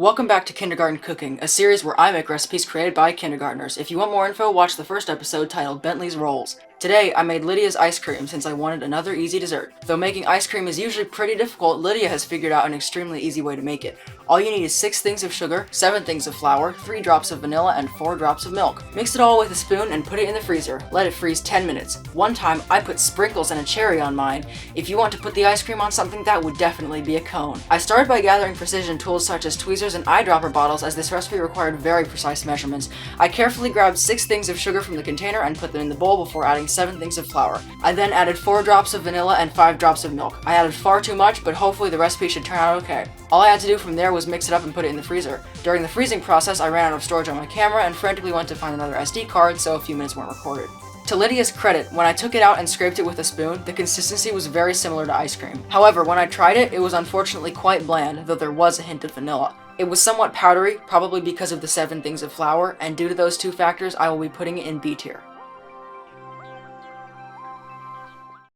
Welcome back to Kindergarten Cooking, a series where I make recipes created by kindergartners. If you want more info, watch the first episode titled Bentley's Rolls. Today, I made Lydia's ice cream since I wanted another easy dessert. Though making ice cream is usually pretty difficult, Lydia has figured out an extremely easy way to make it. All you need is 6 things of sugar, 7 things of flour, 3 drops of vanilla, and 4 drops of milk. Mix it all with a spoon and put it in the freezer. Let it freeze 10 minutes. One time, I put sprinkles and a cherry on mine. If you want to put the ice cream on something, that would definitely be a cone. I started by gathering precision tools such as tweezers and eyedropper bottles, as this recipe required very precise measurements. I carefully grabbed 6 things of sugar from the container and put them in the bowl before adding 7 things of flour. I then added 4 drops of vanilla and 5 drops of milk. I added far too much, but hopefully the recipe should turn out okay. All I had to do from there was mix it up and put it in the freezer. During the freezing process, I ran out of storage on my camera and frantically went to find another SD card, so a few minutes weren't recorded. To Lydia's credit, when I took it out and scraped it with a spoon, the consistency was very similar to ice cream. However, when I tried it, it was unfortunately quite bland, though there was a hint of vanilla. It was somewhat powdery, probably because of the 7 things of flour, and due to those 2 factors, I will be putting it in B tier.